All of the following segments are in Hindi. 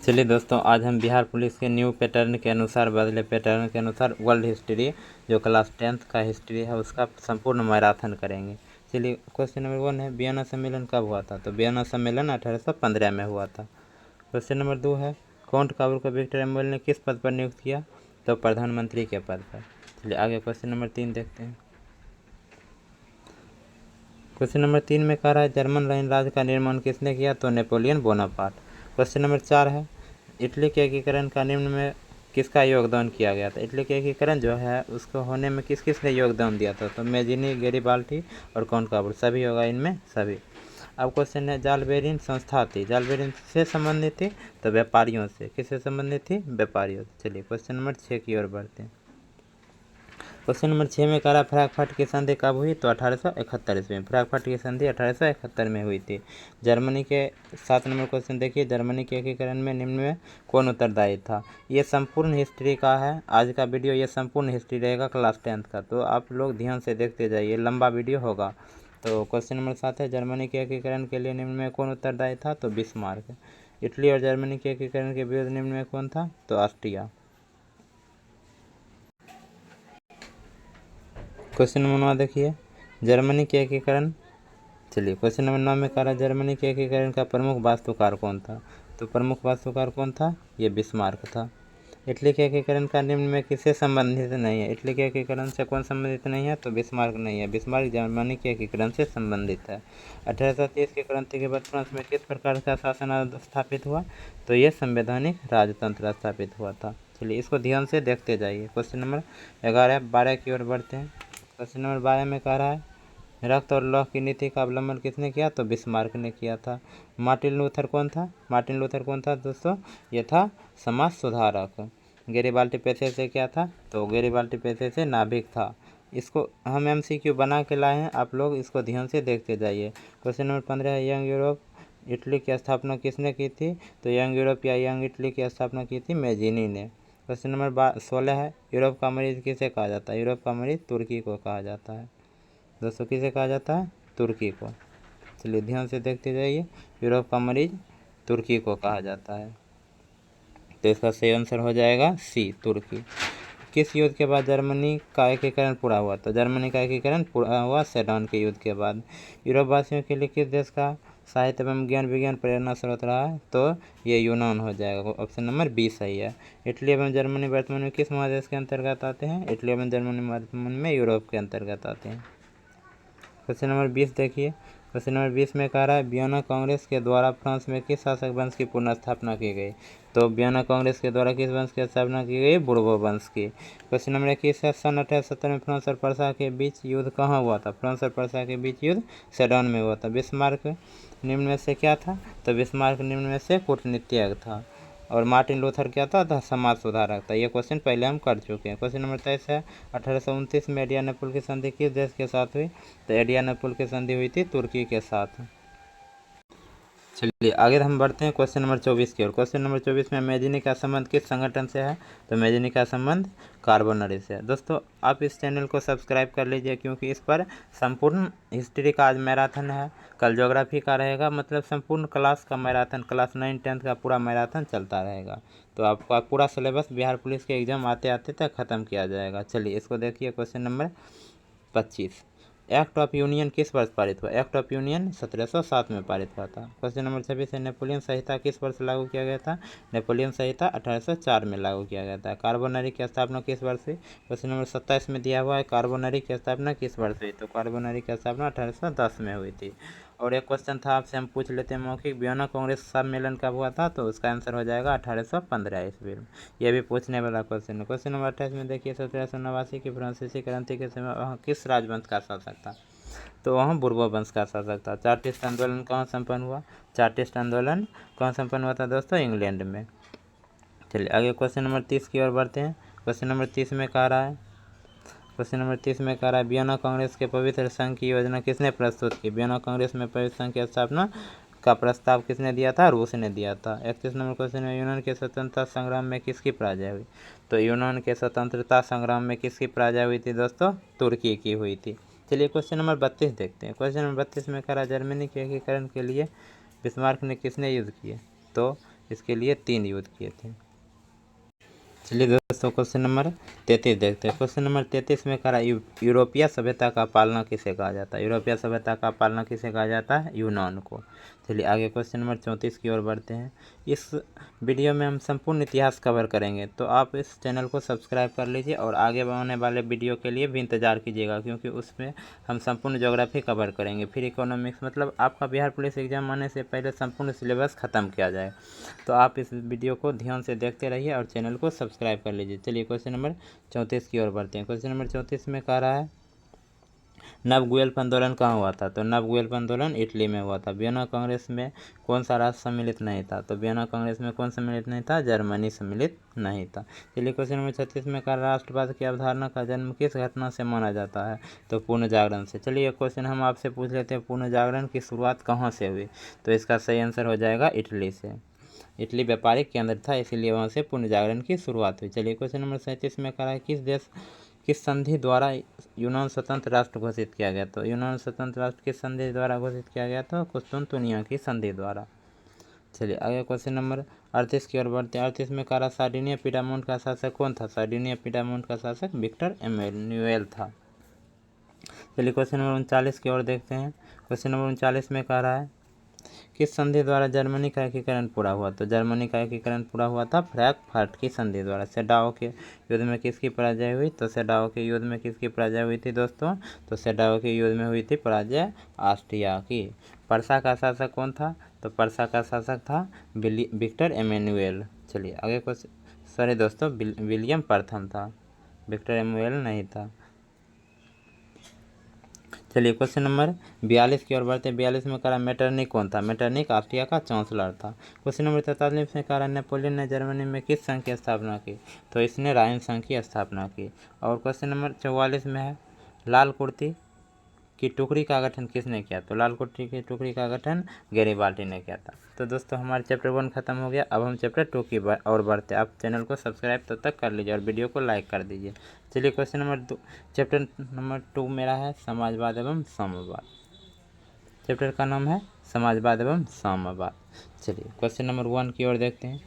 चलिए दोस्तों, आज हम बिहार पुलिस के न्यू पैटर्न के अनुसार, बदले पैटर्न के अनुसार वर्ल्ड हिस्ट्री जो क्लास 10th का हिस्ट्री है उसका संपूर्ण मैराथन करेंगे। चलिए, क्वेश्चन नंबर 1 है, वियना सम्मेलन कब हुआ था? तो वियना सम्मेलन 1815 में हुआ था। क्वेश्चन नंबर 2 है, काउंट काबुल को विक्टर एम्बल ने किस पद पर नियुक्त किया? तो प्रधानमंत्री के पद पर। चलिए आगे क्वेश्चन नंबर 3 देखते हैं। क्वेश्चन नंबर 3 में कह रहा है, जर्मन राज्य का निर्माण किसने किया? तो नेपोलियन बोनापार्ट। क्वेश्चन नंबर 4 है, इटली के एकीकरण का निम्न में किसका योगदान किया गया था? इटली के एकीकरण जो है उसको होने में किस किस ने योगदान दिया था? तो मेजिनी, गैरिबाल्डी और काउंट काबुल, सभी होगा इनमें सभी। अब क्वेश्चन है, जालबेरिन संस्था थी, जालबेरिन से संबंधित थी? तो व्यापारियों से। किससे संबंधित थी? व्यापारियों से। चलिए क्वेश्चन नंबर 6 की ओर बढ़ते हैं। क्वेश्चन नंबर 6 में कह रहा, फ्रैंकफर्ट की संधि कब हुई? तो 1871 ईस्वी में। फ्रैंकफर्ट की संधि 1871 में हुई थी। जर्मनी के 7 नंबर क्वेश्चन देखिए, जर्मनी के एकीकरण में निम्न में कौन उत्तरदायी था? ये संपूर्ण हिस्ट्री का है आज का वीडियो, ये संपूर्ण हिस्ट्री रहेगा क्लास 10th का, तो आप लोग ध्यान से देखते जाइए, लंबा वीडियो होगा। तो क्वेश्चन नंबर 7 है, जर्मनी के एकीकरण के लिए निम्न में कौन उत्तरदायी था? तो बिस्मार्क। इटली और जर्मनी के एकीकरण के विरुद्ध निम्न में कौन था? तो ऑस्ट्रिया। क्वेश्चन नंबर 9 देखिए, जर्मनी के एकीकरण। चलिए क्वेश्चन नंबर 9 में कह रहा है, जर्मनी के एकीकरण का प्रमुख वास्तुकार कौन था? तो प्रमुख वास्तुकार कौन था? ये बिस्मार्क था। इटली के एकीकरण का निम्न में किससे संबंधित नहीं है? इटली के एकीकरण से कौन संबंधित नहीं है? तो बिस्मार्क नहीं है। बिस्मार्क जर्मनी के एकीकरण से संबंधित है। 1830 की क्रांति के बाद फ्रांस में किस प्रकार का शासन स्थापित हुआ? तो ये संवैधानिक राजतंत्र स्थापित हुआ था। चलिए इसको ध्यान से देखते जाइए। क्वेश्चन नंबर 12 की ओर बढ़ते हैं। क्वेश्चन नंबर 12 में कह रहा है, रक्त और लौह की नीति का अवलंबन किसने किया? तो बिस्मार्क ने किया था। मार्टिन लूथर कौन था? मार्टिन लूथर कौन था दोस्तों? ये था समाज सुधारक। गैरिबाल्डी पेशे से क्या था? तो गैरिबाल्डी पेशे से नाभिक था। इसको हम MCQ बना के लाए हैं, आप लोग इसको ध्यान से देखते जाइए। क्वेश्चन नंबर 15 है, यंग यूरोप इटली की स्थापना किसने की थी? तो यंग यूरोप या यंग इटली की स्थापना की थी मेजिनी ने। क्वेश्चन नंबर 16 है, यूरोप का मरीज किसे कहा जाता है? यूरोप का मरीज तुर्की को कहा जाता है। दोस्तों किसे कहा जाता है? तुर्की को। चलिए ध्यान से देखते जाइए, यूरोप का मरीज तुर्की को कहा जाता है। तो इसका सही आंसर हो जाएगा सी, तुर्की। किस युद्ध के बाद जर्मनी का एकीकरण पूरा हुआ? तो जर्मनी का एकीकरण पूरा हुआ सेडन के युद्ध के बाद। यूरोप वासियों के लिए किस देश का साहित्य एवं ज्ञान विज्ञान प्रेरणा स्रोत रहा है? तो ये यूनान हो जाएगा। ऑप्शन नंबर 20 सही है। इटली एवं जर्मनी वर्तमान में किस महादेश के अंतर्गत आते हैं? इटली एवं जर्मनी वर्तमान में यूरोप के अंतर्गत आते हैं। क्वेश्चन नंबर 20 देखिए। क्वेश्चन नंबर 20 में कह रहा है, वियना कांग्रेस के द्वारा फ्रांस में किस शासक वंश की पुनर्स्थापना की गई? तो वियना कांग्रेस के द्वारा किस वंश की स्थापना की गई? बुर्बो वंश की। क्वेश्चन नंबर 21 है, सन 1870 में फ्रांस और पर्सा के बीच युद्ध कहाँ हुआ था? फ्रांस और पर्सा के बीच युद्ध सेडन में हुआ था। बिस्मार्क निम्न में से क्या था? तो बिस्मार्क निम्न में से कूटनीतिज्ञ था। और मार्टिन लूथर क्या था? समाज सुधारक था। ये क्वेश्चन पहले हम कर चुके हैं। क्वेश्चन नंबर 23 है, 1829 में एडियानापोल की संधि किस देश के साथ हुई? तो एडियानापोल की संधि हुई थी तुर्की के साथ। चलिए आगे हम बढ़ते हैं क्वेश्चन नंबर 24 की ओर। क्वेश्चन नंबर 24 में मेजिनी का संबंध किस संगठन से है? तो मेजिनी का संबंध कार्बोनरी से है। दोस्तों आप इस चैनल को सब्सक्राइब कर लीजिए, क्योंकि इस पर संपूर्ण हिस्ट्री का आज मैराथन है, कल ज्योग्राफी का रहेगा, मतलब संपूर्ण क्लास का मैराथन, क्लास 9 10th का पूरा मैराथन चलता रहेगा। तो आपका पूरा सिलेबस बिहार पुलिस के एग्जाम आते आते तक ख़त्म किया जाएगा। चलिए इसको देखिए। Question number 25, act of union किस वर्ष पारित हुआ? एक्ट ऑफ यूनियन 1707 में पारित हुआ था। क्वेश्चन नंबर 26 है, नेपोलियन संहिता किस वर्ष लागू किया गया था? नेपोलियन संहिता 1804 में लागू किया गया था। कार्बोनरी की स्थापना किस वर्ष हुई? क्वेश्चन नंबर 27 में दिया हुआ है, कार्बोनरी की स्थापना किस वर्ष हुई? तो कार्बोनरी की स्थापना 1810 में हुई थी। और एक क्वेश्चन था आपसे, हम पूछ लेते हैं मौखिक, वियना कांग्रेस सम्मेलन कब हुआ था? तो उसका आंसर हो जाएगा 1815 ईस्वी में। यह भी पूछने वाला क्वेश्चन है। क्वेश्चन नंबर 28 में देखिए, 1789 की फ्रांसीसी क्रांति के समय वहाँ किस राजवंश का शासक था? तो वहाँ बुर्बो वंश का शासक था। चार्टिस्ट आंदोलन कहाँ संपन्न हुआ? चार्टिस्ट आंदोलन कहाँ संपन्न हुआ था दोस्तों? इंग्लैंड में। चलिए आगे क्वेश्चन नंबर 30 की ओर बढ़ते हैं। क्वेश्चन नंबर 30 में कह रहा है, क्वेश्चन नंबर 30 में कह रहा है, वियना कांग्रेस के पवित्र संघ की योजना किसने प्रस्तुत की? वियना कांग्रेस में पवित्र संघ की स्थापना का प्रस्ताव किसने दिया था? रूस ने दिया था। 31 नंबर क्वेश्चन में, यूनान के स्वतंत्रता संग्राम में किसकी पराजय हुई? तो यूनान के स्वतंत्रता संग्राम में किसकी पराजय हुई थी दोस्तों? तुर्की की हुई थी। चलिए क्वेश्चन नंबर 32 देखते हैं। क्वेश्चन नंबर 32 में कह रहा है, जर्मनी के एकीकरण के लिए बिस्मार्क ने किसने युद्ध किए? तो इसके लिए 3 युद्ध किए थे। चलिए दोस्तों क्वेश्चन नंबर 33 देखते हैं। क्वेश्चन नंबर 33 में कहा यूरोपीय सभ्यता का पालना किसे कहा जाता है? यूरोपीय सभ्यता का पालना किसे कहा जाता है? यूनान को। चलिए आगे क्वेश्चन नंबर 34 की ओर बढ़ते हैं। इस वीडियो में हम संपूर्ण इतिहास कवर करेंगे, तो आप इस चैनल को सब्सक्राइब कर लीजिए और आगे आने वाले वीडियो के लिए भी इंतजार कीजिएगा, क्योंकि उसमें हम संपूर्ण ज्योग्राफी कवर करेंगे। फिर इकोनॉमिक्स, मतलब आपका बिहार पुलिस एग्जाम आने से पहले संपूर्ण सिलेबस खत्म किया जाए। तो आप इस वीडियो को ध्यान से देखते रहिए और चैनल को सब्सक्राइब कर लीजिए। चलिए क्वेश्चन नंबर 34 की ओर बढ़ते हैं। क्वेश्चन नंबर 34 में कह रहा है नवगुएल्फ आंदोलन कहाँ हुआ था? तो नवगुएल्फ आंदोलन इटली में हुआ था। वियना कांग्रेस में कौन सा राष्ट्र सम्मिलित नहीं था? तो वियना कांग्रेस में कौन सम्मिलित नहीं था? जर्मनी सम्मिलित नहीं था। चलिए क्वेश्चन नंबर 36 में कहा राष्ट्रवाद की अवधारणा का जन्म किस घटना से माना जाता है? तो पूर्ण जागरण से। चलिए क्वेश्चन हम आपसे पूछ लेते हैं, पूर्ण जागरण की शुरुआत कहाँ से हुई? तो इसका सही आंसर हो जाएगा इटली से। इटली व्यापारिक केंद्र था, इसीलिए वहाँ से पुण्य जागरण की शुरुआत हुई। चलिए क्वेश्चन नंबर 37 में कहा है किस संधि द्वारा यूनान स्वतंत्र राष्ट्र घोषित किया गया? तो यूनान स्वतंत्र राष्ट्र किस संधि द्वारा घोषित किया गया? तो कुस्तुनतुनिया की संधि द्वारा। चलिए आगे क्वेश्चन नंबर 38 की ओर बढ़ते हैं। 38 में कहा सार्डिनिया पिडामोंट का शासक कौन था? सार्डिनिया पिडामोंट का शासक विक्टर एमेनुएल था। चलिए क्वेश्चन नंबर 39 की ओर देखते हैं। क्वेश्चन नंबर 39 में कह रहा है किस संधि द्वारा जर्मनी का एकीकरण पूरा हुआ? तो जर्मनी का एकीकरण पूरा हुआ था फ्रैंकफर्ट की संधि द्वारा। सेडाओ के युद्ध में किसकी पराजय हुई? तो सेडाओ के युद्ध में किसकी पराजय हुई थी दोस्तों? तो सेडाओ के युद्ध में हुई थी पराजय ऑस्ट्रिया की। पर्सा का शासक कौन था? तो पर्सा का शासक था विक्टर एमेनुएल। चलिए आगे क्वेश्चन, सॉरी दोस्तों, विलियम प्रथम था, विक्टर एमेनुएल नहीं था। चलिए क्वेश्चन नंबर 42 की ओर बढ़ते हैं। 42 में कहा मेटरनिक कौन था? मेटरनिक ऑस्ट्रिया का चांसलर था। क्वेश्चन नंबर 43 में कहा नेपोलियन ने जर्मनी में किस संघ की स्थापना की? तो इसने राइन संघ की स्थापना की। और क्वेश्चन नंबर 44 में है लाल कुर्ती की टुकड़ी का गठन किसने किया? तो लाल कुर्ती की टुकड़ी का गठन गैरिबाल्डी ने किया था। तो दोस्तों हमारा चैप्टर 1 खत्म हो गया। अब हम चैप्टर 2 की और बढ़ते हैं। आप चैनल को सब्सक्राइब तब तक कर लीजिए और वीडियो को लाइक कर दीजिए। चलिए क्वेश्चन नंबर 2, चैप्टर नंबर 2 मेरा है समाजवाद एवं साम्यवाद। चैप्टर का नाम है समाजवाद एवं साम्यवाद। चलिए क्वेश्चन नंबर 1 की ओर देखते हैं।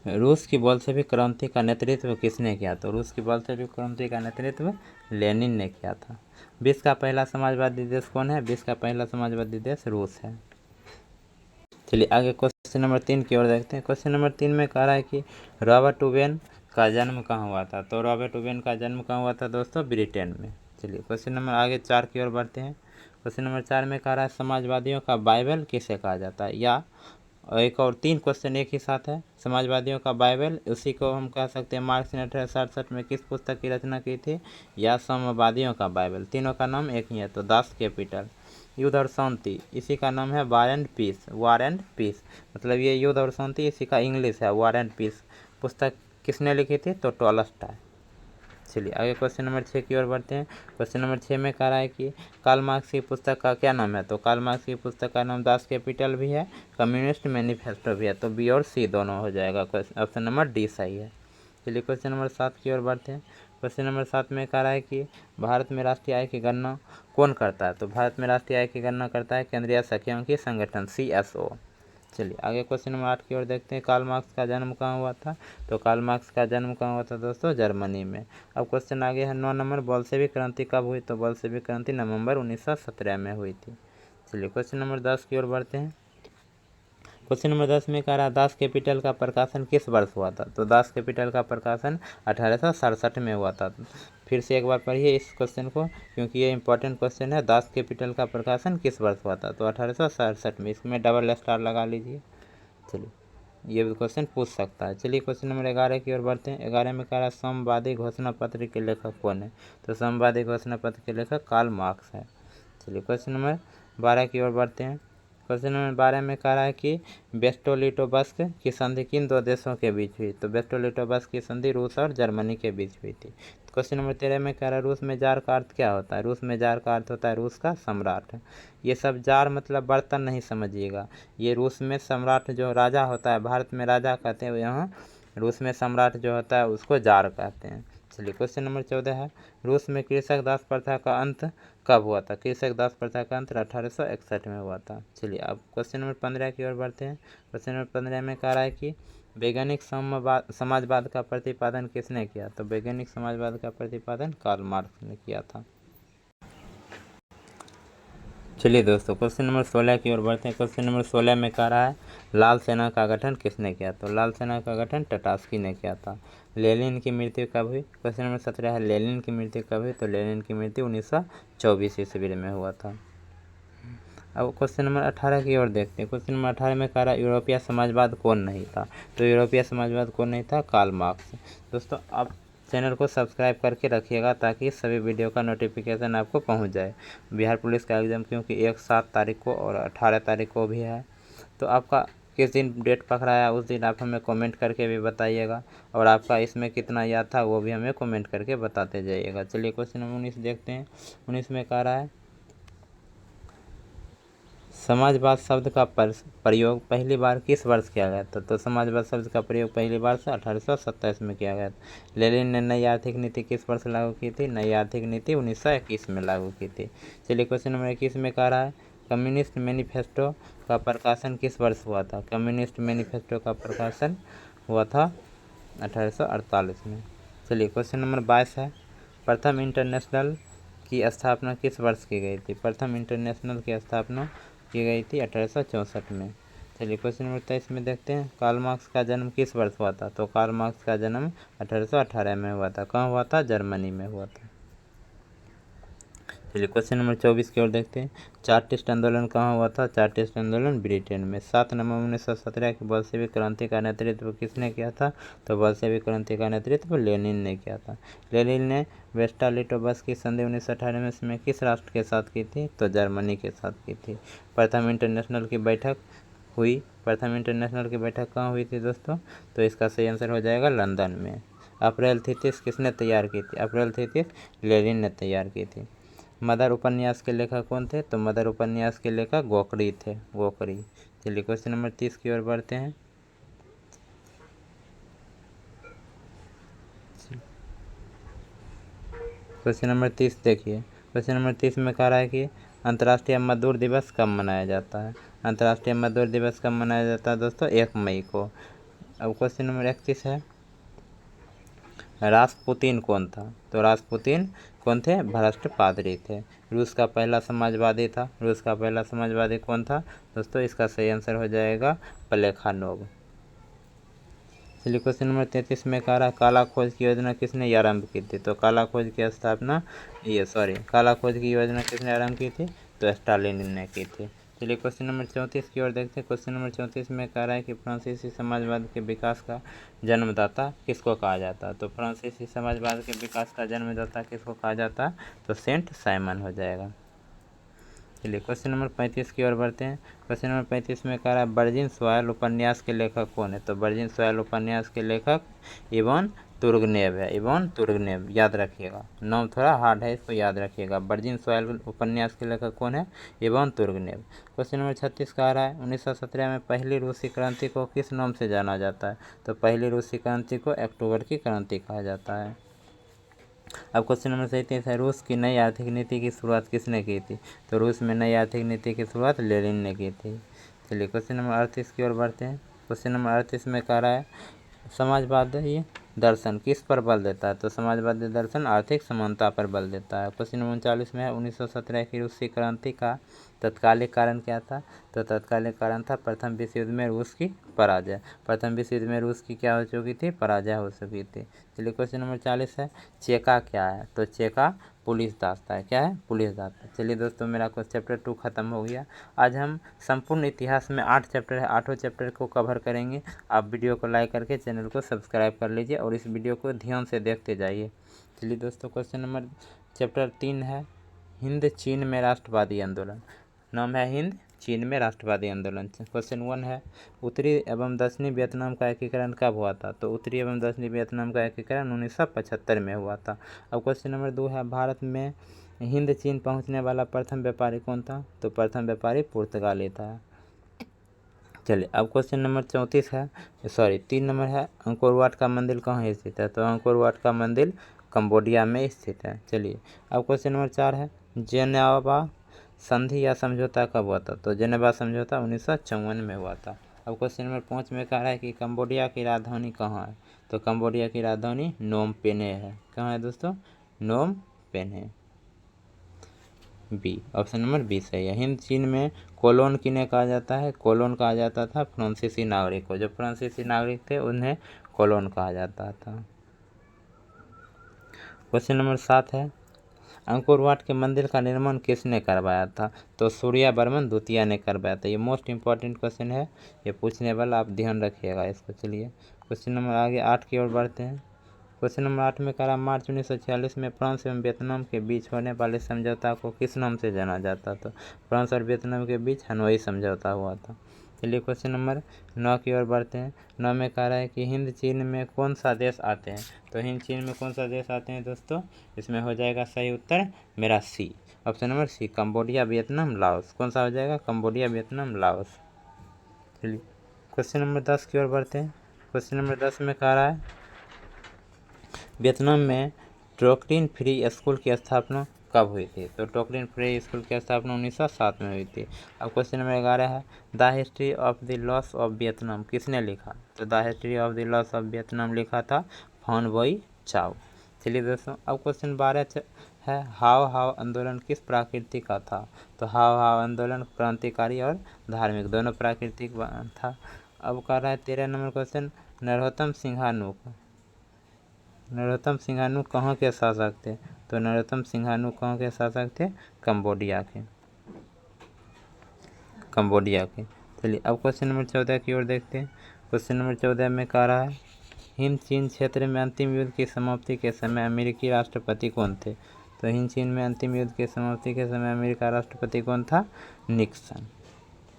रूस की बोल्शेविक क्रांति का नेतृत्व किसने किया? तो रूस की बोल्शेविक क्रांति का नेतृत्व लेनिन ने किया था। विश्व का पहला समाजवादी देश कौन है? विश्व का पहला समाजवादी देश रूस है। चलिए आगे क्वेश्चन नंबर 3 की ओर देखते हैं। क्वेश्चन नंबर 3 में कह रहा है कि रॉबर्ट उवेन का जन्म कहाँ हुआ था? तो रॉबर्ट उवेन का जन्म कहाँ हुआ था दोस्तों? ब्रिटेन में। चलिए क्वेश्चन नंबर आगे 4 की ओर बढ़ते हैं। क्वेश्चन नंबर 4 में कह रहा है समाजवादियों का बाइबल किसे कहा जाता है? या एक और 3 क्वेश्चन एक ही साथ है। समाजवादियों का बाइबल, उसी को हम कह सकते हैं मार्क्स ने 1867 में किस पुस्तक की रचना की थी? या साम्यवादियों का बाइबल। तीनों का नाम एक ही है, तो दास कैपिटल। युद्ध और शांति, इसी का नाम है war and peace. War and peace मतलब ये युद्ध और शांति, इसी का इंग्लिश है वार एंड पीस। पुस्तक किसने लिखी थी? तो टॉलस्टॉय। चलिए आगे क्वेश्चन नंबर 6 की ओर बढ़ते हैं। क्वेश्चन नंबर 6 में कह रहा है कि कार्ल मार्क्स की पुस्तक का क्या नाम है? तो कार्ल मार्क्स की पुस्तक का नाम दास कैपिटल भी है, कम्युनिस्ट मैनिफेस्टो भी है। तो बी और सी दोनों हो जाएगा। ऑप्शन नंबर डी सही है। चलिए क्वेश्चन नंबर 7 की ओर बढ़ते हैं। क्वेश्चन नंबर 7 में कह रहा है कि भारत में राष्ट्रीय आय की गणना कौन करता है? तो भारत में राष्ट्रीय आय की गणना करता है केंद्रीय सांख्यिकी संगठन CSO। चलिए आगे क्वेश्चन नंबर 8 की ओर देखते हैं। कार्ल मार्क्स का जन्म कहाँ हुआ था? तो कार्ल मार्क्स का जन्म कहाँ हुआ था दोस्तों? जर्मनी में। अब क्वेश्चन आगे है 9 नंबर, बोल्शेविक क्रांति कब हुई? तो बोल्शेविक क्रांति नवंबर 1917 में हुई थी। चलिए क्वेश्चन नंबर 10 की ओर बढ़ते हैं। क्वेश्चन नंबर 10 में कह रहा है दास कैपिटल का प्रकाशन किस वर्ष हुआ था? तो दास कैपिटल का प्रकाशन 1867 में हुआ था। फिर से एक बार पढ़िए इस क्वेश्चन को, क्योंकि ये इंपॉर्टेंट क्वेश्चन है। दास कैपिटल का प्रकाशन किस वर्ष हुआ था? तो 1867 में। इसमें डबल स्टार लगा लीजिए। चलिए ये भी क्वेश्चन पूछ सकता है। चलिए क्वेश्चन नंबर 11 की ओर बढ़ते हैं। 11 में कह रहा है साम्यवादी घोषणा पत्र के लेखक कौन है? तो साम्यवादी घोषणा पत्र के लेखक कार्ल मार्क्स है। चलिए क्वेश्चन नंबर 12 की ओर बढ़ते हैं। क्वेश्चन नंबर 12 में कह रहा है कि ब्रेस्ट-लिटोव्स्क की संधि किन दो देशों के बीच हुई? तो ब्रेस्ट-लिटोव्स्क की संधि रूस और जर्मनी के बीच हुई थी। क्वेश्चन नंबर 13 में कह रहा है रूस में जार का अर्थ क्या होता है? रूस में जार का अर्थ होता है रूस का सम्राट। ये सब जार मतलब बर्तन नहीं समझिएगा, ये रूस में सम्राट जो राजा होता है, भारत में राजा कहते हैं, यहाँ रूस में सम्राट जो होता है उसको जार कहते हैं। चलिए क्वेश्चन नंबर 14 है, रूस में कृषक दास प्रथा का अंत कब हुआ था? कृषक दास प्रथा का अंत 1861 में हुआ था। चलिए अब क्वेश्चन नंबर 15 की ओर बढ़ते हैं। क्वेश्चन नंबर 15 में कह रहा है कि वैज्ञानिक समाजवाद का प्रतिपादन किसने किया? तो वैज्ञानिक समाजवाद का प्रतिपादन कार्ल मार्क्स ने किया था। चलिए दोस्तों क्वेश्चन नंबर 16 की ओर बढ़ते हैं। क्वेश्चन नंबर 16 में कह रहा है लाल सेना का गठन किसने किया? तो लाल सेना का गठन टटास्की ने किया था। लेनिन की मृत्यु कब हुई? क्वेश्चन नंबर 17 है, लेनिन की मृत्यु कब हुई? तो लेनिन की मृत्यु 1924 ईस्वी में हुआ था। अब क्वेश्चन नंबर 18 की ओर देखते हैं। क्वेश्चन नंबर 18 में कह रहा है यूरोपीय समाजवाद कौन नहीं था? तो यूरोपीय समाजवाद कौन नहीं था? Karl Marx. दोस्तों आप चैनल को सब्सक्राइब करके रखिएगा ताकि सभी वीडियो का नोटिफिकेशन आपको पहुंच जाए। बिहार पुलिस का एग्ज़ाम क्योंकि 7 तारीख को और 18 तारीख को भी है, तो आपका किस दिन डेट पकड़ा है उस दिन आप हमें कमेंट करके भी बताइएगा, और आपका इसमें कितना याद था वो भी हमें कमेंट करके बताते जाइएगा। चलिए क्वेश्चन नंबर 19 देखते हैं। 19 में कह रहा है समाजवाद शब्द का प्रयोग पहली बार किस वर्ष किया गया था? तो समाजवाद शब्द का प्रयोग पहली बार से 1827 में किया गया था। लेनिन ने नई आर्थिक नीति किस वर्ष लागू की थी? नई आर्थिक नीति 1921 में लागू की थी। चलिए क्वेश्चन नंबर 21 में कह रहा है कम्युनिस्ट मैनिफेस्टो का प्रकाशन किस वर्ष हुआ था? कम्युनिस्ट मैनिफेस्टो का प्रकाशन हुआ था 1848 में। चलिए क्वेश्चन नंबर 22 है, प्रथम इंटरनेशनल की स्थापना किस वर्ष की गई थी? प्रथम इंटरनेशनल की स्थापना की गई थी 1864 में। चलिए क्वेश्चन नंबर 23 में देखते हैं, कार्ल मार्क्स का जन्म किस वर्ष हुआ था? तो कार्ल मार्क्स का जन्म 1818 में हुआ था। कहाँ हुआ था? जर्मनी में हुआ था। चलिए क्वेश्चन नंबर 24 की ओर देखते हैं, चार्टिस्ट आंदोलन कहाँ हुआ था? चार्टिस्ट आंदोलन ब्रिटेन में। 7 नवंबर 1917 की बॉल्शेविक क्रांति का नेतृत्व किसने किया था? तो बॉल्शेविक क्रांति का नेतृत्व लेनिन ने किया था। लेनिन ने वेस्टर-लिटोवस्की की संधि 1918 में किस राष्ट्र के साथ की थी? तो जर्मनी के साथ की थी। प्रथम इंटरनेशनल की बैठक हुई, प्रथम इंटरनेशनल की बैठक कहाँ हुई थी दोस्तों? तो इसका सही आंसर हो जाएगा लंदन में। अप्रैल थीसिस किसने तैयार की थी? अप्रैल थीसिस लेनिन ने तैयार की थी। मदर उपन्यास के लेखक कौन थे? तो मदर उपन्यास के लेखक गोखरी थे, गोखरी। चलिए क्वेश्चन नंबर 30 की ओर बढ़ते हैं। क्वेश्चन नंबर 30 देखिए। क्वेश्चन नंबर 30 में कह रहा है कि अंतर्राष्ट्रीय मजदूर दिवस कब मनाया जाता है? अंतर्राष्ट्रीय मजदूर दिवस कब मनाया जाता है दोस्तों? 1 मई को। अब क्वेश्चन नंबर 31 है, रासपुतीन कौन था? तो रासपुतीन कौन थे? भ्रष्ट पादरी थे। रूस का पहला समाजवादी था। रूस का पहला समाजवादी कौन था दोस्तों? इसका सही आंसर हो जाएगा प्लेखानोव। चलिए क्वेश्चन नंबर 33 में कह रहा है काला खोज की योजना किसने आरंभ की थी? तो काला खोज की स्थापना काला खोज की योजना किसने आरंभ की थी? तो स्टालिन ने की थी। चलिए क्वेश्चन नंबर 34 की ओर देखते हैं। क्वेश्चन नंबर 34 में कह रहा है कि फ्रांसीसी समाजवाद के विकास का जन्मदाता किसको कहा जाता है? तो फ्रांसीसी समाजवाद के विकास का जन्मदाता किसको कहा जाता है? तो सेंट साइमन हो जाएगा। चलिए क्वेश्चन नंबर 35 की ओर बढ़ते हैं। क्वेश्चन नंबर 35 में कह रहा है वर्जिन सॉयल उपन्यास के लेखक कौन है? तो वर्जिन सॉयल उपन्यास के लेखक इवान तुर्गनेव है। इवान तुर्गनेव याद रखिएगा, नाम थोड़ा हार्ड है, इसको याद रखिएगा। वर्जिन सॉयल उपन्यास के लेखक कौन है? Ivan Turgenev. क्वेश्चन नंबर 36 कह रहा है 1917 में पहली रूसी क्रांति को किस नाम से जाना जाता है? तो पहली रूसी क्रांति को अक्टूबर की क्रांति कहा जाता है। अब क्वेश्चन नंबर 37 है, रूस की नई आर्थिक नीति की शुरुआत किसने की थी? तो रूस में नई आर्थिक नीति की शुरुआत लेनिन ने की थी। चलिए क्वेश्चन नंबर 38 की ओर बढ़ते हैं। क्वेश्चन नंबर 38 में कह रहा है समाजवादी दर्शन किस पर बल देता है? तो समाजवादी दर्शन आर्थिक समानता पर बल देता है। क्वेश्चन नंबर 39 में है 1917 की रूसी क्रांति का तत्कालिक कारण क्या था? तो तत्कालिक कारण था प्रथम विश्व युद्ध में रूस की पराजय। प्रथम विश्व युद्ध में रूस की क्या हो चुकी थी? पराजय हो चुकी थी। चलिए क्वेश्चन नंबर 40 है, चेका क्या है? तो चेका पुलिस दास्ता है। क्या है? पुलिस दास्ता। चलिए दोस्तों मेरा चैप्टर 2 खत्म हो गया। आज हम संपूर्ण इतिहास में 8 चैप्टर है, 8 चैप्टर को कवर करेंगे। आप वीडियो को लाइक करके चैनल को सब्सक्राइब कर लीजिए और इस वीडियो को ध्यान से देखते जाइए। चलिए दोस्तों क्वेश्चन नंबर चैप्टर 3 है, हिंद चीन में राष्ट्रवादी आंदोलन। नाम है हिंद चीन में राष्ट्रवादी आंदोलन। क्वेश्चन 1 है, उत्तरी एवं दक्षिणी वियतनाम का एकीकरण कब हुआ था? तो उत्तरी एवं दक्षिणी वियतनाम का एकीकरण 1975 में हुआ था। अब क्वेश्चन नंबर 2 है, भारत में हिंद चीन पहुंचने वाला प्रथम व्यापारी कौन था? तो प्रथम व्यापारी पुर्तगाली था। चलिए अब क्वेश्चन नंबर 34 है, 3 नंबर है, अंकोर वाट का मंदिर कहाँ स्थित है? तो अंकोर वाट का मंदिर कंबोडिया में स्थित है। चलिए अब क्वेश्चन नंबर 4 है, जेनेवा संधि या समझौता कब हुआ था? तो जेनेवा समझौता 1954 में हुआ था। अब क्वेश्चन नंबर 5 में कह रहा है कि कंबोडिया की राजधानी कहाँ है? तो कंबोडिया की राजधानी नोम पेने है। कहाँ है दोस्तों? नोम पेने। बी, ऑप्शन नंबर बी सही है। हिंद चीन में कोलोन किन्हें कहा जाता है? कोलोन कहा जाता था फ्रांसीसी नागरिक को। जो फ्रांसीसी नागरिक थे उन्हें कोलोन कहा जाता था। क्वेश्चन नंबर 7 है, अंकोर वाट के मंदिर का निर्माण किसने करवाया था? तो सूर्यवर्मन द्वितीय ने करवाया था। ये मोस्ट इंपॉर्टेंट क्वेश्चन है, ये पूछने वाला, आप ध्यान रखिएगा इसको। चलिए क्वेश्चन नंबर आगे 8 की ओर बढ़ते हैं। क्वेश्चन नंबर 8 में कह रहा, मार्च 1946 में फ्रांस एवं वियतनाम के बीच होने वाले समझौता को किस नाम से जाना जाता? तो फ्रांस और वियतनाम के बीच हनोई समझौता हुआ था। चलिए क्वेश्चन नंबर 9 की ओर बढ़ते हैं। 9 में कह रहा है कि हिंद चीन में कौन सा देश आते हैं? तो हिंद चीन में कौन सा देश आते हैं दोस्तों? इसमें हो जाएगा सही उत्तर मेरा C, option number C, Cambodia Vietnam Laos. कौन सा हो जाएगा? Cambodia Vietnam Laos. चलिए क्वेश्चन नंबर 10 की ओर बढ़ते हैं। क्वेश्चन नंबर 10 में कह रहा है, वियतनाम में टोक्लिन फ्री स्कूल की स्थापना कब हुई थी? तो टोक्लिन फ्री स्कूल की स्थापना 1907 में हुई थी। अब क्वेश्चन नंबर 11 है, the history of the loss of Vietnam किसने लिखा? तो the history of the loss of Vietnam लिखा था फॉन बोई चाओ। चलिए दोस्तों अब क्वेश्चन 12 है, हाव हाव आंदोलन किस प्रकृति का था? तो हाव हाव आंदोलन क्रांतिकारी और धार्मिक दोनों प्राकृतिक था। अब कह रहा है 13 नंबर क्वेश्चन, नरोत्तम सिंघानुक कहाँ के शासक थे? तो नरोत्तम सिंघानुक कहाँ के शासक थे? कंबोडिया के। चलिए अब क्वेश्चन नंबर 14 की ओर देखते हैं। क्वेश्चन नंबर 14 में कह रहा है, हिंद चीन क्षेत्र में अंतिम युद्ध की समाप्ति के समय अमेरिकी राष्ट्रपति कौन थे? तो हिंद चीन में अंतिम युद्ध की समाप्ति के समय अमेरिका राष्ट्रपति कौन था? निक्सन।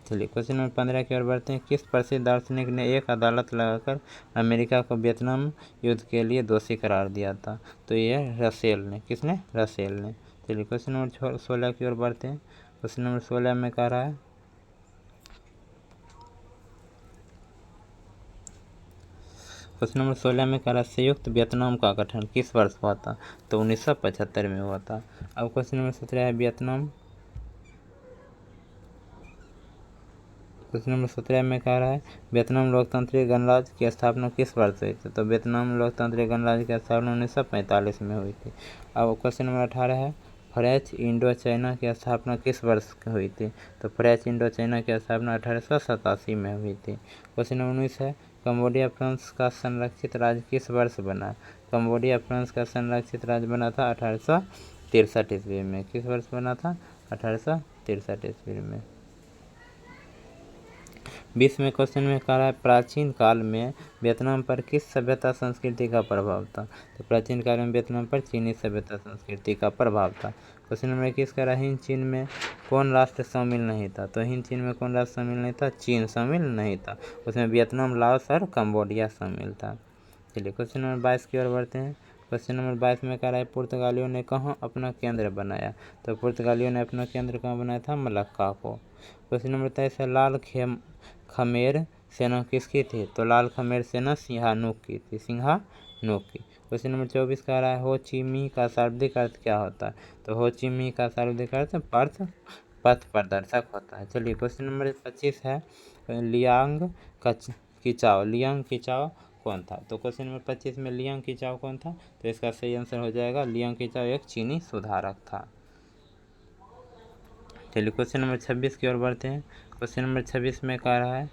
चलिए क्वेश्चन नंबर 15 की ओर बढ़ते हैं। किस प्रसिद्ध दार्शनिक ने एक अदालत लगाकर अमेरिका को वियतनाम युद्ध के लिए दोषी करार दिया था? तो ये रसेल ने। किसने? रसेल ने। चलिए क्वेश्चन नंबर 16 की ओर बढ़ते हैं। क्वेश्चन नंबर 16 में कह रहा है, क्वेश्चन नंबर 16 में कह रहा है, संयुक्त वियतनाम का गठन किस वर्ष हुआ था? तो 1975 में हुआ था। अब क्वेश्चन नंबर 17 है, क्वेश्चन नंबर 17 में कह रहा है, वियतनाम लोकतांत्रिक गणराज्य की स्थापना किस वर्ष हुई थी? तो वियतनाम लोकतांत्रिक गणराज्य की स्थापना 1945 में हुई थी। अब क्वेश्चन नंबर 18 है, फ्रेंच इंडो चाइना की स्थापना किस वर्ष हुई थी? तो फ्रेंच इंडो चाइना की स्थापना 1887 में हुई थी। क्वेश्चन नंबर 19 है, कंबोडिया फ्रांस का संरक्षित राज्य किस वर्ष बना? कंबोडिया फ्रांस का संरक्षित राज्य बना था 1863 ईस्वी में। किस वर्ष बना था? 1863 ईस्वी में। 20वें क्वेश्चन में कह रहा है, प्राचीन काल में वियतनाम पर किस सभ्यता संस्कृति का प्रभाव था? तो प्राचीन काल में वियतनाम पर चीनी सभ्यता संस्कृति का प्रभाव था। क्वेश्चन नंबर 21 कह रहा है, हिंद चीन में कौन राष्ट्र शामिल नहीं था? तो हिंद चीन में कौन राष्ट्र शामिल नहीं था? चीन शामिल नहीं था, उसमें वियतनाम, लाओस और कंबोडिया शामिल था। चलिए क्वेश्चन नंबर 22 की ओर बढ़ते हैं। क्वेश्चन नंबर 22 में कह रहा है, पुर्तगालियों ने कहाँ अपना केंद्र बनाया? तो पुर्तगालियों ने अपना केंद्र कहाँ बनाया था? मलक्का को। क्वेश्चन नंबर 23 है, लाल खमेर सेना किसकी थी? तो लाल खमेर सेना सिंघानुक की थी, सिंघानुक की। क्वेश्चन नंबर 24 कह रहा है, हो ची मिन्ह का शाब्दिक अर्थ क्या होता है? तो हो ची मिन्ह का शाब्दिक अर्थ पथ प्रदर्शक होता है। चलिए क्वेश्चन नंबर 25 है, लियांग किचाओ कौन था? तो क्वेश्चन नंबर 25 में लियांग किचाओ कौन था? तो इसका सही आंसर हो जाएगा, लियांग किचाओ एक चीनी सुधारक था। चलिए क्वेश्चन नंबर 26 की ओर बढ़ते हैं। क्वेश्चन नंबर 26 में कह रहा है,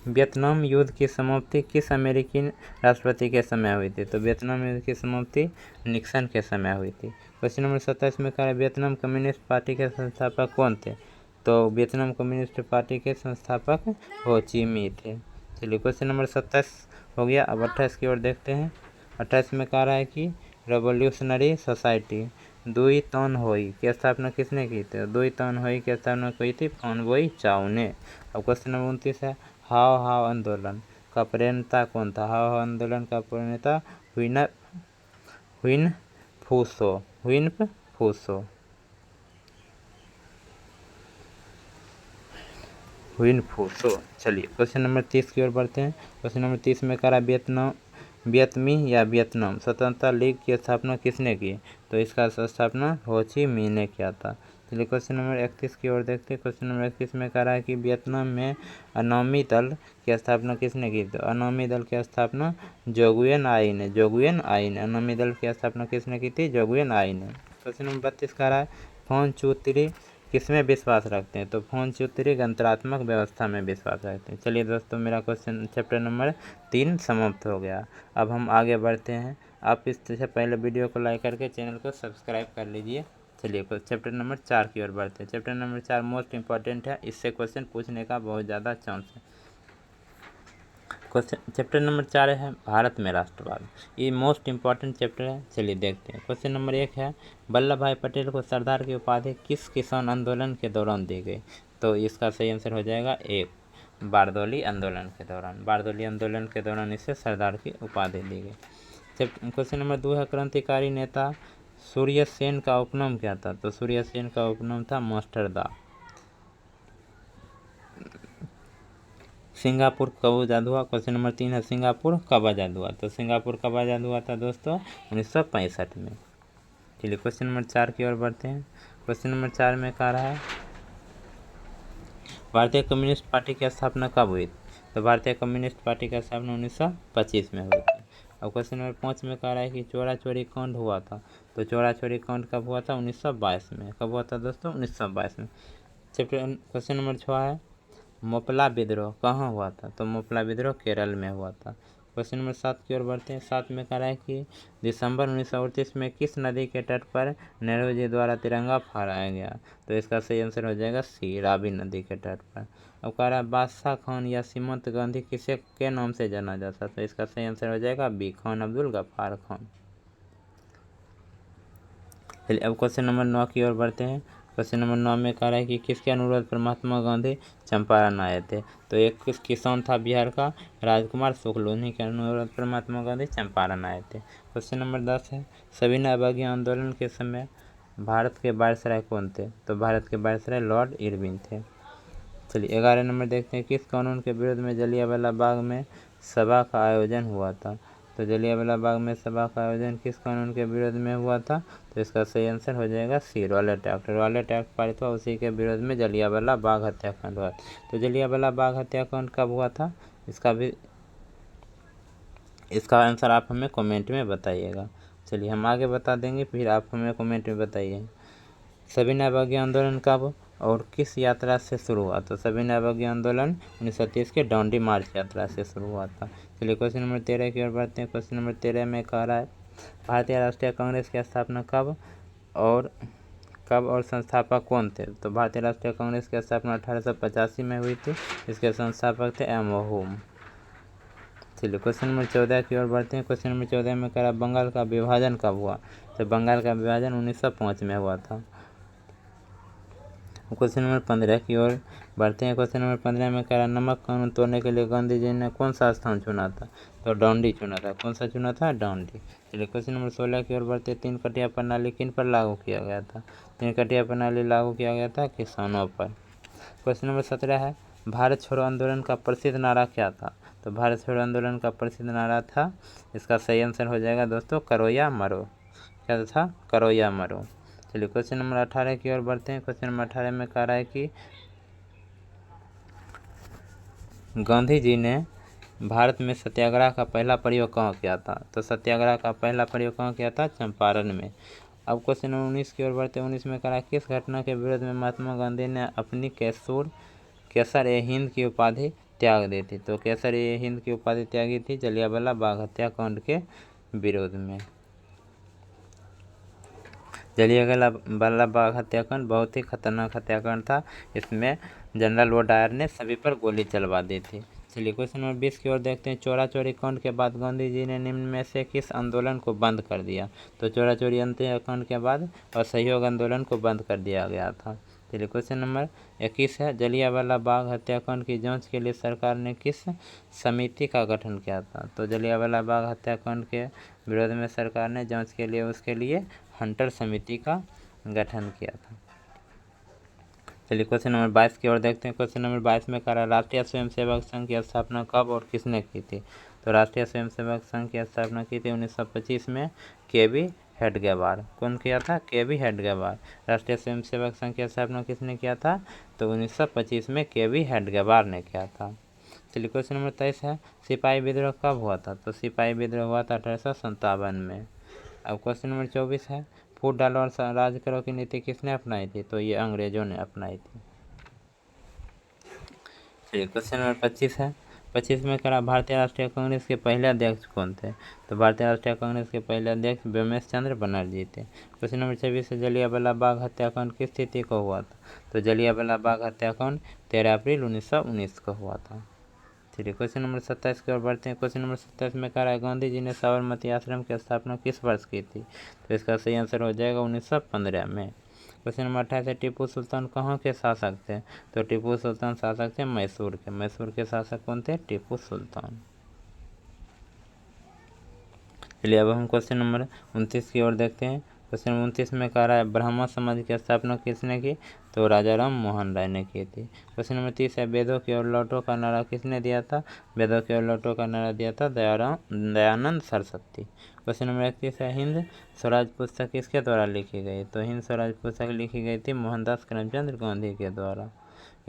वियतनाम युद्ध की समाप्ति किस अमेरिकी राष्ट्रपति के समय हुई थी? तो वियतनाम युद्ध की समाप्ति निक्सन के समय हुई थी। क्वेश्चन नंबर 27 में कह रहा है, वियतनाम कम्युनिस्ट पार्टी के संस्थापक कौन थे? तो वियतनाम कम्युनिस्ट पार्टी के संस्थापक हो ची मिन्ह थे। चलिए क्वेश्चन नंबर 27 हो गया। अब 28 की ओर देखते हैं। 28 में कह रहा है कि रेवोल्यूशनरी सोसाइटी दुई तन होई की स्थापना किसने की थी? दुई तन होई की स्थापना की थी फॉन बोई चाओ ने। अब क्वेश्चन नंबर 29 है, हाव हाव आंदोलन का प्रणेता कौन था? हाव हाव आंदोलन का प्रणेता हुइन फूसो। चलिए क्वेश्चन नंबर 30 की ओर बढ़ते हैं। क्वेश्चन नंबर 30 में कह रहा, वियतमी या वियतनाम स्वतंत्रता लीग की स्थापना किसने की? तो इसका स्थापना हो ची मिन्ह ने किया था। चलिए क्वेश्चन नंबर 31 की ओर देखते हैं। क्वेश्चन नंबर 31 में कह रहा है कि वियतनाम में अनोमी दल की स्थापना किसने की? तो अनोमी दल की स्थापना जोगुयन आई ने। जोगुयन आई ने अनोमी दल की स्थापना किसने की थी? जोगुयन आई ने। क्वेश्चन नंबर 32 कह रहा है फोन चूत्री किसमें विश्वास रखते हैं? तो फोन चूत्री गणतंत्रात्मक व्यवस्था में विश्वास रखते हैं। चलिए दोस्तों, मेरा क्वेश्चन चैप्टर नंबर 3 समाप्त हो गया। अब हम आगे बढ़ते हैं। आप इससे पहले वीडियो को लाइक करके चैनल को सब्सक्राइब कर लीजिए। चलिए चैप्टर नंबर 4 की ओर बढ़ते हैं। चैप्टर नंबर 4 मोस्ट इंपॉर्टेंट है, इससे क्वेश्चन पूछने का बहुत ज़्यादा चांस है। क्वेश्चन चैप्टर नंबर 4 है भारत में राष्ट्रवाद। ये मोस्ट इंपॉर्टेंट चैप्टर है। चलिए देखते हैं। क्वेश्चन नंबर 1 है वल्लभ भाई पटेल को सरदार की उपाधि किस किसान आंदोलन के दौरान दी गई? तो इसका सही आंसर हो जाएगा 1, बारदौली आंदोलन के दौरान। बारदौली आंदोलन के दौरान इसे सरदार की उपाधि दी गई। क्वेश्चन नंबर 2 है क्रांतिकारी नेता सूर्य सेन का उपनाम क्या था? तो सूर्य सेन का उपनाम था मास्टर दा। सिंगापुर कब आज़ाद हुआ? क्वेश्चन नंबर 3 है सिंगापुर कब आज़ाद हुआ? तो सिंगापुर कब आज़ाद हुआ था दोस्तों? 1965 में। चलिए क्वेश्चन नंबर 4 की ओर बढ़ते हैं। क्वेश्चन नंबर 4 में कह रहा है भारतीय कम्युनिस्ट पार्टी की स्थापना कब हुई? तो भारतीय कम्युनिस्ट पार्टी की स्थापना 1925 में हुई थी। अब क्वेश्चन नंबर 5 में कह रहा है कि चोरा चोरी कांड हुआ था। तो चोरा चोरी कांड कब हुआ था? 1922 में। कब हुआ था दोस्तों? 1922 में। चैप्टर क्वेश्चन नंबर 6 है मोपला विद्रोह कहाँ हुआ था? तो मोपला विद्रोह केरल में हुआ था। क्वेश्चन नंबर 7 की ओर बढ़ते हैं। 7 में कह रहा है कि दिसंबर 1938 में किस नदी के तट पर नेहरू जी द्वारा तिरंगा फहराया गया? तो इसका सही आंसर हो जाएगा सी, रावी नदी के तट पर। अब कह रहा है बादशाह खान या सीमंत गांधी किसे के नाम से जाना जाता? तो इसका सही आंसर हो जाएगा बी, खान अब्दुल गफ्फार खान। चलिए अब क्वेश्चन नंबर 9 की ओर बढ़ते हैं। क्वेश्चन नंबर 9 में कह रहा है कि किसके अनुरोध पर महात्मा गांधी चंपारण आए थे? तो एक किसान था बिहार का राजकुमार शुक्ल, उन्हीं के अनुरोध पर महात्मा गांधी चंपारण आए थे। क्वेश्चन नंबर 10 है सविनय अवज्ञा आंदोलन के समय भारत के वायसराय कौन थे? तो भारत के वायसराय लॉर्ड इरविन थे। चलिए 11 नंबर देखते हैं किस कानून के विरोध में जलियांवाला बाग में सभा का आयोजन हुआ था? तो जलियांवाला बाग में सभा का आयोजन किस कानून के विरोध में हुआ था? तो इसका सही आंसर हो जाएगा सी, रॉलेट एक्ट। रॉलेट एक्ट पारित हुआ, उसी के विरोध में जलियांवाला बाग हत्याकांड हुआ। तो जलियांवाला बाग हत्याकांड कब हुआ था? इसका आंसर आप हमें कमेंट में बताइएगा। चलिए हम आगे बता देंगे, फिर आप हमें कमेंट में बताइए। सविनय अवज्ञा आंदोलन कब और किस यात्रा से शुरू हुआ? तो सविनय अवज्ञा आंदोलन 1930 के डांडी मार्च यात्रा से शुरू हुआ था। चलिए क्वेश्चन नंबर 13 की ओर बढ़ते हैं। क्वेश्चन नंबर 13 में कह रहा है भारतीय राष्ट्रीय कांग्रेस की स्थापना कब और संस्थापक कौन थे? तो भारतीय राष्ट्रीय कांग्रेस की स्थापना 1885 में हुई थी। इसके संस्थापक थे एम होम। चलिए क्वेश्चन नंबर 14 की ओर बढ़ते हैं। क्वेश्चन नंबर 14 में कह रहा है बंगाल का विभाजन कब हुआ? तो बंगाल का विभाजन 1905 में हुआ था। क्वेश्चन नंबर 15 की ओर बढ़ते हैं। क्वेश्चन नंबर 15 में कह रहा नमक कानून तोड़ने के लिए गांधी जी ने कौन सा स्थान चुना था? तो डांडी चुना था। कौन सा चुना था? डांडी। चलिए क्वेश्चन नंबर 16 की ओर बढ़ते हैं। 3 कटिया प्रणाली किन पर लागू किया गया था? 3 कटिया प्रणाली लागू किया गया था किसानों पर। क्वेश्चन नंबर 17 है भारत छोड़ो आंदोलन का प्रसिद्ध नारा क्या था? तो भारत छोड़ो आंदोलन का प्रसिद्ध नारा था, इसका सही आंसर हो जाएगा दोस्तों करो या मरो। क्या था? करो या मरो। चलिए क्वेश्चन नंबर 18 की ओर बढ़ते हैं। क्वेश्चन नंबर 18 में कह रहा है कि गांधी जी ने भारत में सत्याग्रह का पहला प्रयोग कहाँ किया था? तो सत्याग्रह का पहला प्रयोग कहाँ किया था? चंपारण में। अब क्वेश्चन नंबर 19 की ओर बढ़ते हैं। 19 में कह रहा है किस घटना के विरोध में महात्मा गांधी ने अपनी केसर ए हिंद की उपाधि त्याग दी थी? तो केसर ए हिंद की उपाधि त्यागी थी जलियांवाला बाग हत्याकांड के विरोध में। जलियांवाला बाग हत्याकांड बहुत ही खतरनाक हत्याकांड था। इसमें जनरल वो डायर ने सभी पर गोली चलवा दी थी। चलिए क्वेश्चन नंबर 20 की ओर देखते हैं। चोरा चोरी कांड के बाद गांधी जी ने निम्न में से किस आंदोलन को बंद कर दिया? तो चोरा चोरी हत्याकांड के बाद असहयोग आंदोलन को बंद कर दिया गया था। चलिए क्वेश्चन नंबर 21 है जलियांवाला बाग हत्याकांड की जांच के लिए सरकार ने किस समिति का गठन किया था? तो जलियांवाला बाग हत्याकांड के विरोध में सरकार ने जांच के लिए उसके लिए हंटर समिति का गठन किया था। चलिए क्वेश्चन नंबर 22 की ओर देखते हैं। क्वेश्चन नंबर 22 में कह रहा है राष्ट्रीय स्वयंसेवक संघ की स्थापना कब और किसने की थी? तो राष्ट्रीय स्वयंसेवक संघ की स्थापना की थी 1925 में के.बी. हेडगेवार। कौन किया था? के.बी. हेडगेवार। राष्ट्रीय स्वयंसेवक संघ की स्थापना किसने किया था? तो 1925 में के.बी. हेडगेवार ने किया था। चलिए क्वेश्चन नंबर 23 है, सिपाही विद्रोह कब हुआ था? तो सिपाही विद्रोह हुआ था 1857 में। अब क्वेश्चन नंबर 24 है, फूट डालो और राज करो की नीति किसने अपनाई थी? तो ये अंग्रेजों ने अपनाई थी। चलिए क्वेश्चन नंबर 25 है, 25 में करा भारतीय राष्ट्रीय कांग्रेस के पहले अध्यक्ष कौन थे? तो भारतीय राष्ट्रीय कांग्रेस के पहले अध्यक्ष व्योमेश चंद्र बनर्जी थे। क्वेश्चन नंबर 26 है, जलियांवाला बाग हत्याकांड किस तिथि को हुआ था? तो जलियांवाला बाग हत्याकांड 13 अप्रैल 1919 को हुआ था। चलिए क्वेश्चन नंबर 27 की ओर बढ़ते हैं। क्वेश्चन नंबर 27 में कह रहा है, गांधी जी ने साबरमती आश्रम की स्थापना किस वर्ष की थी? तो इसका सही आंसर हो जाएगा 1915 में। क्वेश्चन नंबर 28 है, टीपू सुल्तान कहाँ के शासक थे? तो टीपू सुल्तान शासक थे मैसूर के। मैसूर के शासक कौन थे? टीपू सुल्तान। चलिए अब हम क्वेश्चन नंबर 29 की ओर देखते हैं। क्वेश्चन 29 में कह रहा है, ब्राह्मण समाज की स्थापना किसने की? तो राजा राम मोहन राय ने की थी। क्वेश्चन नंबर 30 है, वेदों की ओर लौटो का नारा किसने दिया था? वेदों की ओर लौटो का नारा दिया था दयानंद सरस्वती। क्वेश्चन नंबर 31 है, हिंद स्वराज पुस्तक किसके द्वारा लिखी गई? तो हिंद स्वराज पुस्तक लिखी गई थी मोहनदास करमचंद गांधी के द्वारा,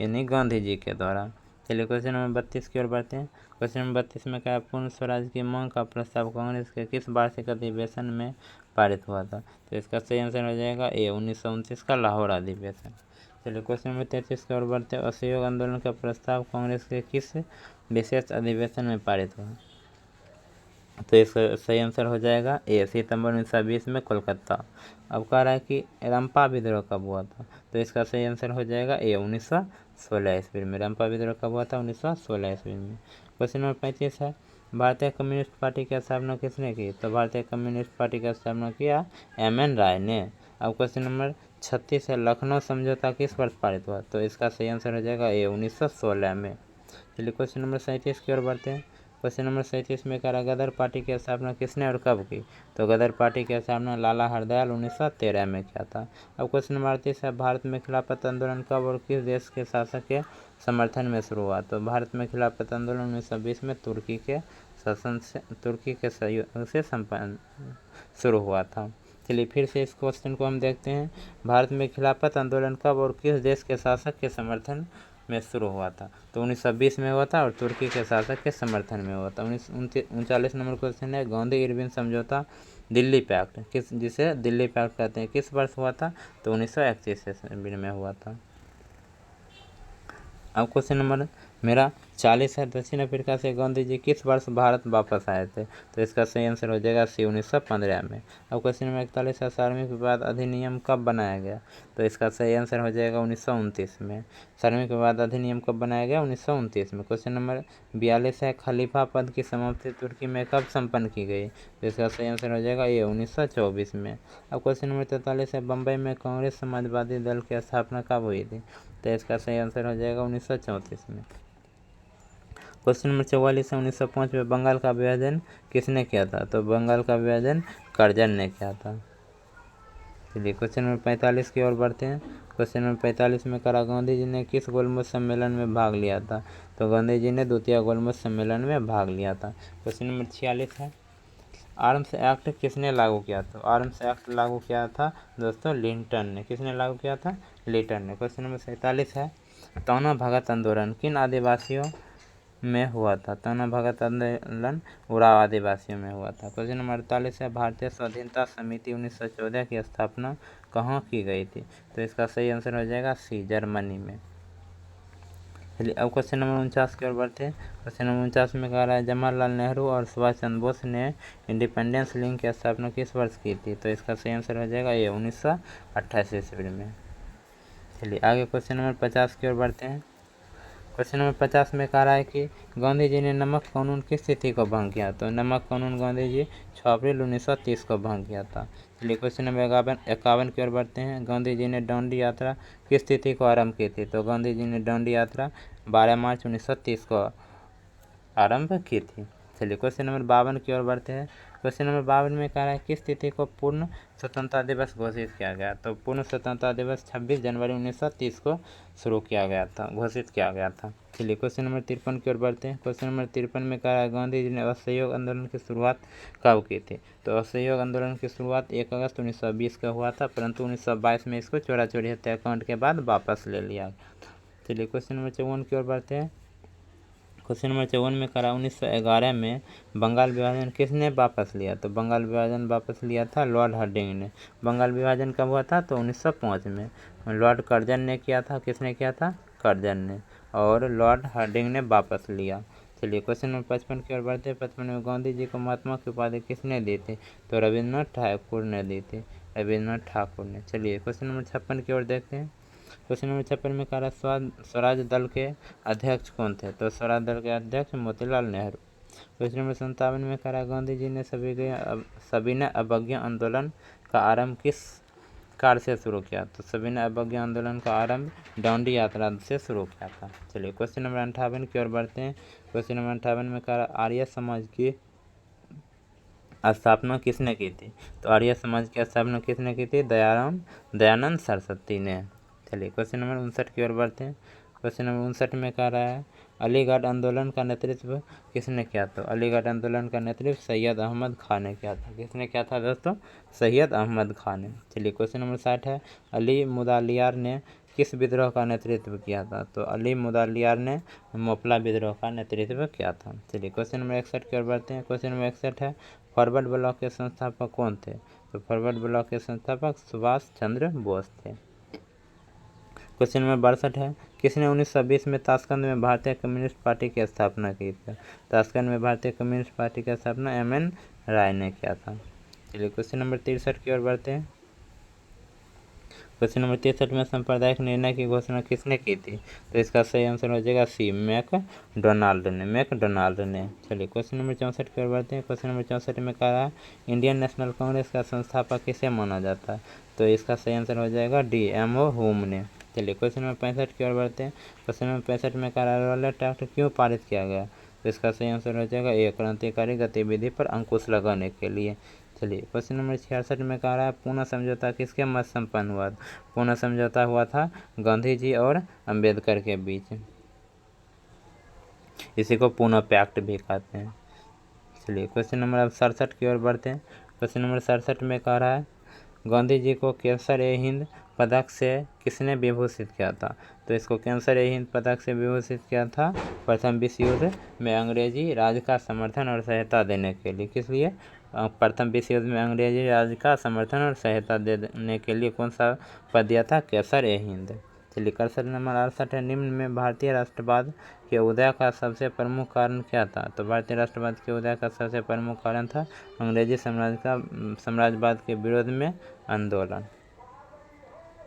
यानी गांधी जी के द्वारा। चलिए क्वेश्चन नंबर 32 की ओर बढ़ते हैं। क्वेश्चन नंबर 32 में क्या, पूर्ण स्वराज की मांग का प्रस्ताव कांग्रेस के किस वार्षिक अधिवेशन में पारित हुआ था? तो इसका सही आंसर हो जाएगा ए 1929 का लाहौर अधिवेशन। चलिए क्वेश्चन नंबर 33 की ओर बढ़ते हैं। असहयोग आंदोलन का प्रस्ताव कांग्रेस के किस विशेष अधिवेशन में पारित हुआ? तो इसका सही आंसर हो जाएगा ए सितंबर 1920 में कोलकाता। अब कह रहा है कि रंपा विद्रोह कब हुआ था? तो इसका सही आंसर हो जाएगा ए 1916 ईस्वी में। रंपा विद्रोह कब हुआ था? 1916 ईस्वी में। क्वेश्चन नंबर 35 है, भारतीय कम्युनिस्ट पार्टी की स्थापना किसने की? तो भारतीय कम्युनिस्ट पार्टी की स्थापना किया एम.एन. राय ने। अब क्वेश्चन नंबर 36 है, लखनऊ समझौता किस वर्ष पारित हुआ? तो इसका सही आंसर हो जाएगा ए 1916 में। चलिए क्वेश्चन नंबर 37 की ओर बढ़ते हैं। क्वेश्चन नंबर 37 में कह रहा, गदर पार्टी की स्थापना किसने और कब की? तो गदर पार्टी की स्थापना लाला हरदयाल 1913 में किया था। अब क्वेश्चन नंबर 38 है, भारत में खिलाफत आंदोलन कब और किस देश के शासक के समर्थन में शुरू हुआ? तो भारत में खिलाफत आंदोलन 1920 में तुर्की के शासन से, तुर्की के सहयोग से संपन्न शुरू हुआ था। चलिए फिर से इस क्वेश्चन को हम देखते हैं, भारत में खिलाफत आंदोलन कब और किस देश के शासक के समर्थन में शुरू हुआ था? तो 1920 में हुआ था और तुर्की के शासक के समर्थन में हुआ था। 39 नंबर क्वेश्चन है, गांधी इरविन समझौता दिल्ली पैक्ट किस, जिसे दिल्ली पैक्ट कहते हैं, किस वर्ष हुआ था? तो 1931 ईस्वी में हुआ था। अब क्वेश्चन नंबर मेरा 40 है, दक्षिण अफ्रीका से गांधी जी किस वर्ष भारत वापस आए थे? तो इसका सही आंसर हो जाएगा सी 1915 में। अब क्वेश्चन नंबर 41 है, सार्वजनिक विवाद अधिनियम कब बनाया गया? तो इसका सही आंसर हो जाएगा 1929 में। सार्वजनिक विवाद अधिनियम कब बनाया गया? 1929 में। क्वेश्चन नंबर 42 है, खलीफा पद की समाप्ति तुर्की में कब संपन्न की गई? तो इसका सही आंसर हो जाएगा ये 1924 में। अब क्वेश्चन नंबर 43 है, बम्बई में कांग्रेस समाजवादी दल की स्थापना कब हुई थी? तो इसका सही आंसर हो जाएगा 1934 में। क्वेश्चन नंबर 44 है, 1905 में बंगाल का विभाजन किसने किया था? तो बंगाल का विभाजन करजन ने किया था। चलिए क्वेश्चन नंबर 45 की ओर बढ़ते हैं। क्वेश्चन नंबर 45 में करा, गांधी जी ने किस गोलमेज सम्मेलन में भाग लिया था? तो गांधी जी ने द्वितीय गोलमेज सम्मेलन में भाग लिया था। क्वेश्चन नंबर 46 है, आर्म्स एक्ट किसने लागू किया? तो आर्म्स एक्ट लागू किया था दोस्तों लिंटन ने। किसने लागू किया था? लिंटन ने। क्वेश्चन नंबर 47 है, ताना भगत आंदोलन किन आदिवासियों में हुआ था? ताना भगत आंदोलन उराव आदिवासियों में हुआ था। क्वेश्चन नंबर 48 है, भारतीय स्वाधीनता समिति 1914 की स्थापना कहाँ की गई थी? तो इसका सही आंसर हो जाएगा सी, जर्मनी में। चलिए अब क्वेश्चन नंबर 49 की ओर बढ़ते हैं। क्वेश्चन नंबर 49 में कह रहा है, जवाहरलाल नेहरू और सुभाष चंद्र बोस ने इंडिपेंडेंस लिंक की स्थापना किस वर्ष की थी? तो इसका सही आंसर हो जाएगा ये 1928 ईस्वी में। चलिए आगे क्वेश्चन नंबर 50 की ओर बढ़ते हैं। क्वेश्चन नंबर 50 में कह रहा है कि गांधी जी ने नमक कानून किस तिथि को भंग किया? तो नमक कानून गांधी जी 6 अप्रैल 1930 को भंग किया था। चलिए क्वेश्चन नंबर 51 की ओर बढ़ते हैं। गांधी जी ने दांडी यात्रा किस तिथि को आरंभ की थी? तो गांधी जी ने दांडी यात्रा 12 मार्च 1930 को आरंभ की थी। चलिए क्वेश्चन नंबर 52 की ओर बढ़ते हैं। क्वेश्चन नंबर 52 में कह रहा है किस तिथि को पूर्ण स्वतंत्रता दिवस घोषित किया गया। तो पूर्ण स्वतंत्रता दिवस 26 जनवरी 1930 को शुरू किया गया था, घोषित किया गया था। चलिए क्वेश्चन नंबर 53 की ओर बढ़ते हैं। क्वेश्चन नंबर 53 में कह रहा है गांधी जी ने असहयोग आंदोलन की शुरुआत कब की थी। तो असहयोग आंदोलन की शुरुआत 1 अगस्त 1920 का हुआ था, परंतु 1922 में इसको चोरा चोरी हत्याकांड के बाद वापस ले लिया गया। चलिए क्वेश्चन नंबर 54 की ओर बढ़ते हैं। क्वेश्चन नंबर 54 में करा 1911 में बंगाल विभाजन किसने वापस लिया। तो बंगाल विभाजन वापस लिया था लॉर्ड हार्डिंग ने। बंगाल विभाजन कब हुआ था। तो 1905 में लॉर्ड कर्जन ने किया था। किसने किया था। कर्जन ने। और लॉर्ड हार्डिंग ने वापस लिया। चलिए क्वेश्चन नंबर 55 की ओर बढ़ते हैं। 55 में गांधी जी को महात्मा की उपाधि किसने दी थी। तो रविन्द्रनाथ ठाकुर ने दी थी। रविन्द्रनाथ ठाकुर ने। चलिए क्वेश्चन नंबर 56 की ओर देखते हैं। क्वेश्चन नंबर 56 में कह रहा स्वराज दल के अध्यक्ष कौन थे। तो स्वराज दल के अध्यक्ष मोतीलाल नेहरू। क्वेश्चन नंबर 57 में कह रहा गांधी जी ने सविनय अवज्ञा आंदोलन का आरंभ किस कार्य से शुरू किया। तो सविनय अवज्ञा आंदोलन का आरंभ डांडी यात्रा से शुरू किया था। चलिए क्वेश्चन नंबर 58 की ओर बढ़ते हैं। क्वेश्चन नंबर 58 में कह रहा आर्य समाज की स्थापना किसने की थी। तो आर्य समाज की स्थापना किसने की थी। दयानंद सरस्वती ने। चलिए क्वेश्चन नंबर 59 की ओर बढ़ते हैं। क्वेश्चन नंबर 59 में कह रहा है अलीगढ़ आंदोलन का नेतृत्व किसने किया। तो अलीगढ़ आंदोलन का नेतृत्व सैयद अहमद खान ने किया था। किसने किया था दोस्तों। सैयद अहमद खान ने। चलिए क्वेश्चन नंबर 60 है अली मुदालियार ने किस विद्रोह का नेतृत्व किया था। तो अली मुदालियार ने मोपला विद्रोह का नेतृत्व किया था। चलिए क्वेश्चन नंबर 61 की ओर बढ़ते हैं। क्वेश्चन नंबर 61 है फॉरवर्ड ब्लॉक के संस्थापक कौन थे। तो फॉरवर्ड ब्लॉक के संस्थापक सुभाष चंद्र बोस थे। क्वेश्चन नंबर 62 है किसने 1920 में ताशकंद में भारतीय कम्युनिस्ट पार्टी की स्थापना की थी। ताशकंद में भारतीय कम्युनिस्ट पार्टी की स्थापना MN राय ने किया था। चलिए क्वेश्चन नंबर 63 की ओर बढ़ते हैं। क्वेश्चन नंबर 63 में सांप्रदायिक निर्णय की घोषणा किसने की थी। तो इसका सही आंसर हो जाएगा सी मैकडोनाल्ड ने। चलिए क्वेश्चन नंबर 64 की ओर बढ़ते हैं। क्वेश्चन नंबर 64 में कहा है इंडियन नेशनल कांग्रेस का संस्थापक किसे माना जाता है। तो इसका सही आंसर हो जाएगा डी M.O. होम ने। चलिए क्वेश्चन नंबर 65 की ओर बढ़ते हैं। क्वेश्चन नंबर 65 में कहा रॉलेट एक्ट क्यों पारित किया गया। तो इसका सही आंसर हो जाएगा ए क्रांतिकारी गतिविधि पर अंकुश लगाने के लिए। चलिए क्वेश्चन नंबर 66 में कह रहा है पूना समझौता किसके मध्य संपन्न हुआ। पूना समझौता हुआ था गांधी जी और अंबेडकर के बीच। इसी को पूना पैक्ट भी कहते हैं। चलिए क्वेश्चन नंबर 67 की ओर बढ़ते हैं। क्वेश्चन नंबर 67 में कह रहा है गांधी जी को केसर-ए-हिंद पदक से किसने विभूषित किया था। तो इसको केसर-ए-हिंद पदक से विभूषित किया था प्रथम विश्व युद्ध में अंग्रेजी राज का समर्थन और सहायता देने के लिए। किस लिए। प्रथम विश्व युद्ध में अंग्रेजी राज का समर्थन और सहायता देने के लिए कौन सा पद दिया था। केसर-ए-हिंद। चलिए क्वेश्चन नंबर 68 है निम्न में भारतीय राष्ट्रवाद के उदय का सबसे प्रमुख कारण क्या था। तो भारतीय राष्ट्रवाद के उदय का सबसे प्रमुख कारण था अंग्रेजी साम्राज्यवाद के विरोध में आंदोलन।